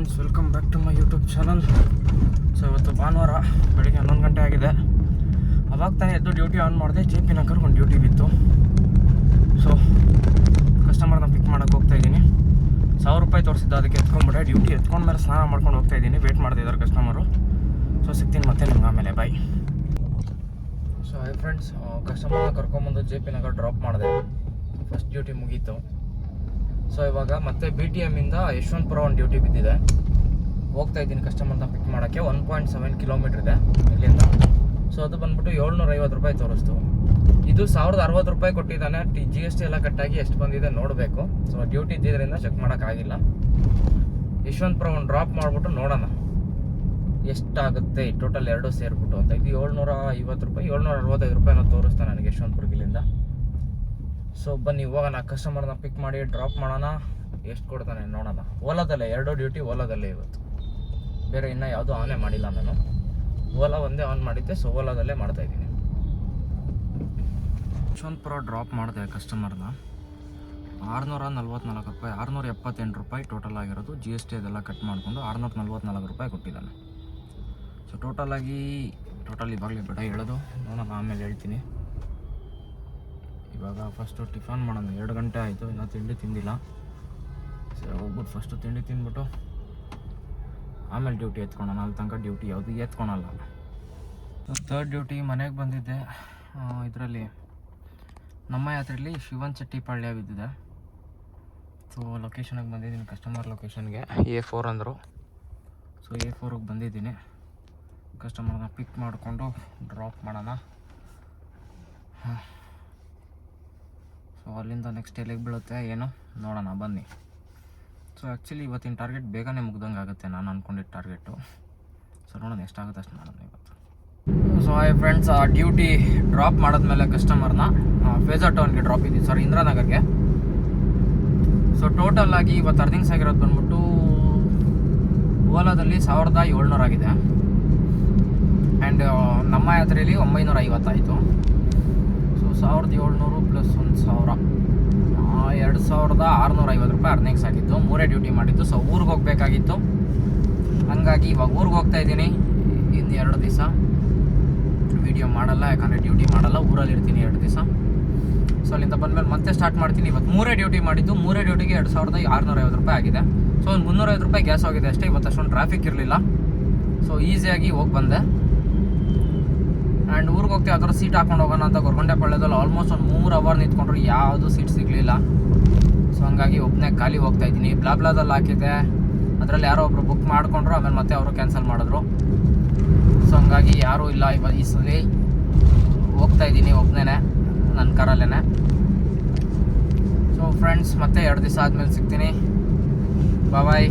Friends, welcome back to my YouTube channel. So ಇವತ್ತು ಭಾನುವಾರ ಬೆಳಿಗ್ಗೆ 11 ಗಂಟೆ ಆಗಿದೆ. ಅವಾಗ ತಾನೇ ಎದ್ದು ಡ್ಯೂಟಿ ಆನ್ ಮಾಡಿದೆ. JP ನಗರ್ ಒಂದು ಡ್ಯೂಟಿ ಬಿತ್ತು. ಸೊ ಕಸ್ಟಮರ್ನ ಪಿಕ್ ಮಾಡೋಕ್ಕೆ ಹೋಗ್ತಾಯಿದ್ದೀನಿ. 1000 ರೂಪಾಯಿ ತೋರಿಸಿದ್ದು, ಅದಕ್ಕೆ ಎತ್ಕೊಂಡ್ಬಿಟ್ಟೆ. ಡ್ಯೂಟಿ ಎತ್ಕೊಂಡ್ಮೇಲೆ ಸ್ನಾನ ಮಾಡ್ಕೊಂಡು ಹೋಗ್ತಾಯಿದ್ದೀನಿ. ವೇಟ್ ಮಾಡ್ತಿದ್ದಾರೆ ಕಸ್ಟಮರು. ಸೊ ಸಿಗ್ತೀನಿ ಮತ್ತೆ ನಿಮ್ಗೆ ಆಮೇಲೆ. ಬಾಯ್. ಸೊ ಹಾಯ್ ಫ್ರೆಂಡ್ಸ್, ಕಸ್ಟಮರ್ನ ಕರ್ಕೊಂಬಂದು JP ನಗರ್ ಡ್ರಾಪ್ ಮಾಡಿದೆ. ಫಸ್ಟ್ ಡ್ಯೂಟಿ ಮುಗೀತು. ಸೊ ಇವಾಗ ಮತ್ತೆ BTM ಇಂದ ಯಶವಂತಪುರ ಒಂದು ಡ್ಯೂಟಿ ಬಿದ್ದಿದೆ. ಹೋಗ್ತಾ ಇದ್ದೀನಿ ಕಸ್ಟಮರ್ನ ಪಿಕ್ ಮಾಡೋಕ್ಕೆ. 1.7 ಕಿಲೋಮೀಟ್ರ್ ಇದೆ ಇಲ್ಲಿಂದ. ಸೊ ಅದು ಬಂದ್ಬಿಟ್ಟು 750 ರೂಪಾಯಿ ತೋರಿಸ್ತು. ಇದು 1060 ರೂಪಾಯಿ ಕೊಟ್ಟಿದ್ದಾನೆ. GST ಎಲ್ಲ ಕಟ್ಟಾಗಿ ಎಷ್ಟು ಬಂದಿದೆ ನೋಡಬೇಕು. ಸೊ ಡ್ಯೂಟಿ ಇದ್ದಿದ್ದರಿಂದ ಚೆಕ್ ಮಾಡೋಕ್ಕಾಗಿಲ್ಲ. ಯಶವಂತಪುರ ಒಂದು ಡ್ರಾಪ್ ಮಾಡಿಬಿಟ್ಟು ನೋಡೋಣ ಎಷ್ಟಾಗುತ್ತೆ ಟೋಟಲ್ ಎರಡು ಸೇರಿಬಿಟ್ಟು ಅಂತ. ಇದು 750 ರೂಪಾಯಿ, 765 ರೂಪಾಯಿನೋ ತೋರಿಸ್ತಾನೆ ನನಗೆ ಯಶವಂತಪುರಕ್ಕೆ ಇಲ್ಲಿಂದ. ಸೊ ಬನ್ನಿ ಹೋಗೋಣ, ಕಸ್ಟಮರ್ನ ಪಿಕ್ ಮಾಡಿ ಡ್ರಾಪ್ ಮಾಡೋಣ. ಎಷ್ಟು ಕೊಡ್ತಾನೆ ನೋಡೋಣ. ಓಲಾದಲ್ಲೇ 2 ಡ್ಯೂಟಿ ಓಲಾದಲ್ಲೇ ಇವತ್ತು. ಬೇರೆ ಇನ್ನೂ ಯಾವುದೂ ಆನೇ ಮಾಡಿಲ್ಲ ನಾನು. ಓಲಾ ಒಂದೇ ಆನ್ ಮಾಡಿದ್ದೆ. ಸೊ ಓಲಾದಲ್ಲೇ ಮಾಡ್ತಾಯಿದ್ದೀನಿ. ಯಶವಂತಪುರ ಡ್ರಾಪ್ ಮಾಡಿದೆ ಕಸ್ಟಮರ್ನ. 644 ರೂಪಾಯಿ, 678 ರೂಪಾಯಿ ಟೋಟಲ್ ಆಗಿರೋದು. GST ಅದೆಲ್ಲ ಕಟ್ ಮಾಡಿಕೊಂಡು 644 ರೂಪಾಯಿ ಕೊಟ್ಟಿದ್ದಾನೆ. ಸೊ ಟೋಟಲ್ ಇವಾಗಲೇ ಬೇಡ ಹೇಳೋದು, ನೋಡೋಣ ಆಮೇಲೆ ಹೇಳ್ತೀನಿ. ಇವಾಗ ಫಸ್ಟು ಟಿಫನ್ ಮಾಡೋಣ. 2 ಗಂಟೆ ಆಯಿತು, ಇನ್ನೂ ತಿಂಡಿ ತಿಂದಿಲ್ಲ. ಸರಿ ಹೋಗ್ಬಿಟ್ಟು ಫಸ್ಟು ತಿಂಡಿ ತಿಂದ್ಬಿಟ್ಟು ಆಮೇಲೆ ಡ್ಯೂಟಿ ಎತ್ಕೊಳ್ಳೋಣ. ಅಲ್ಲಿ ತನಕ ಡ್ಯೂಟಿ ಯಾವುದು ಎತ್ಕೊಳಲ್ಲ. ಥರ್ಡ್ ಡ್ಯೂಟಿ ಮನೆಗೆ ಬಂದಿದ್ದೆ. ಇದರಲ್ಲಿ ನಮ್ಮ ಯಾತ್ರೆಯಲ್ಲಿ ಶಿವನಚಟ್ಟಿಪಾಳ್ಯ ಬಿದ್ದಿದೆ. ಸೊ ಲೊಕೇಶನ್ಗೆ ಬಂದಿದ್ದೀನಿ, ಕಸ್ಟಮರ್ ಲೊಕೇಶನ್ಗೆ. A4 ಅಂದರು. ಸೊ A4ಗೆ ಬಂದಿದ್ದೀನಿ. ಕಸ್ಟಮರ್ನ ಪಿಕ್ ಮಾಡಿಕೊಂಡು ಡ್ರಾಪ್ ಮಾಡೋಣ. ಸೊ ಅಲ್ಲಿಂದ ನೆಕ್ಸ್ಟ್ ಎಲ್ಲಿಗೆ ಬೀಳುತ್ತೆ ಏನೋ ನೋಡೋಣ ಬನ್ನಿ. ಸೊ ಆ್ಯಕ್ಚುಲಿ ಇವತ್ತಿನ ಟಾರ್ಗೆಟ್ ಬೇಗನೆ ಮುಗ್ದಂಗೆ ಆಗುತ್ತೆ, ನಾನು ಅಂದ್ಕೊಂಡಿದ್ದ ಟಾರ್ಗೆಟು. ಸೊ ನೋಡೋಣ ಎಷ್ಟಾಗುತ್ತೆ ಅಷ್ಟು ಮಾಡೋಣ ಇವತ್ತು. So hi friends, duty drop ಮಾಡಿದ್ಮೇಲೆ ಕಸ್ಟಮರ್ನ ಫೇಜರ್ ಟೌನ್ಗೆ ಡ್ರಾಪ್ ಇದ್ದೀವಿ, ಸಾರಿ ಇಂದಿರಾನಗರ್ಗೆ. ಸೊ ಟೋಟಲ್ ಆಗಿ ಇವತ್ತು ಅರ್ನಿಂಗ್ಸ್ ಆಗಿರೋದು ಬಂದ್ಬಿಟ್ಟು ಓಲಾದಲ್ಲಿ 1700 ಆಗಿದೆ. ಆ್ಯಂಡ್ ನಮ್ಮ ಯಾತ್ರೆಯಲ್ಲಿ 950 ಆಯಿತು. ಸೊ 1700 ಪ್ಲಸ್ 1000, 2650 ರೂಪಾಯಿ ಅರ್ನಿಂಗ್ಸ್ ಆಗಿತ್ತು. 3 ಡ್ಯೂಟಿ ಮಾಡಿದ್ದು. ಸೊ ಊರಿಗೆ ಹೋಗಬೇಕಾಗಿತ್ತು, ಹಂಗಾಗಿ ಇವಾಗ ಊರಿಗೆ ಹೋಗ್ತಾ ಇದ್ದೀನಿ. ಇನ್ನು 2 ದಿವಸ ವೀಡಿಯೋ ಮಾಡಲ್ಲ, ಯಾಕಂದರೆ ಡ್ಯೂಟಿ ಮಾಡಲ್ಲ, ಊರಲ್ಲಿ ಇರ್ತೀನಿ 2 ದಿವಸ. ಸೊ ಅಲ್ಲಿಂದ ಬಂದಮೇಲೆ ಮತ್ತೆ ಸ್ಟಾರ್ಟ್ ಮಾಡ್ತೀನಿ. ಇವತ್ತು 3 ಡ್ಯೂಟಿ ಮಾಡಿದ್ದು. 3 ಡ್ಯೂಟಿಗೆ 2650 ರೂಪಾಯಿ ಆಗಿದೆ. ಸೊ ಒಂದು 350 ರೂಪಾಯಿ ಗ್ಯಾಸ್ ಹೋಗಿದೆ ಅಷ್ಟೇ. ಇವತ್ತು ಅಷ್ಟೊಂದು ಟ್ರಾಫಿಕ್ ಇರಲಿಲ್ಲ. ಸೊ ಈಸಿಯಾಗಿ ಹೋಗಿ ಬಂದೆ. ಆ್ಯಂಡ್ ಊರಿಗೆ ಹೋಗ್ತೀವಿ, ಅದರ ಸೀಟ್ ಹಾಕೊಂಡು ಹೋಗೋಣ ಅಂತ ಗೊರಗುಂಟೆಪಾಳ್ಯದಲ್ಲಿ ಆಲ್ಮೋಸ್ಟ್ ಒಂದು 3 ಅವರ್ ನಿಂತ್ಕೊಂಡ್ರು, ಯಾವುದೂ ಸೀಟ್ ಸಿಗಲಿಲ್ಲ. ಸೊ ಹಂಗಾಗಿ ಒಬ್ಬನೇ ಖಾಲಿ ಹೋಗ್ತಾಯಿದ್ದೀನಿ. ಬ್ಲಾಬ್ಲಾದಲ್ಲಿ ಹಾಕಿದ್ದೆ, ಅದರಲ್ಲಿ ಯಾರೋ ಒಬ್ಬರು ಬುಕ್ ಮಾಡಿಕೊಂಡ್ರು, ಆಮೇಲೆ ಮತ್ತೆ ಅವರು ಕ್ಯಾನ್ಸಲ್ ಮಾಡಿದ್ರು. ಸೊ ಹಂಗಾಗಿ ಯಾರೂ ಇಲ್ಲ. ಇವಾಗ ಈ ಸಲ ಹೋಗ್ತಾಯಿದ್ದೀನಿ ಒಬ್ಬನೇ, ನನ್ನ ಕಾರಲ್ಲೇ. ಸೊ ಫ್ರೆಂಡ್ಸ್, ಮತ್ತೆ 2 ದಿವಸ ಆದಮೇಲೆ ಸಿಗ್ತೀನಿ. ಬಾಯ್.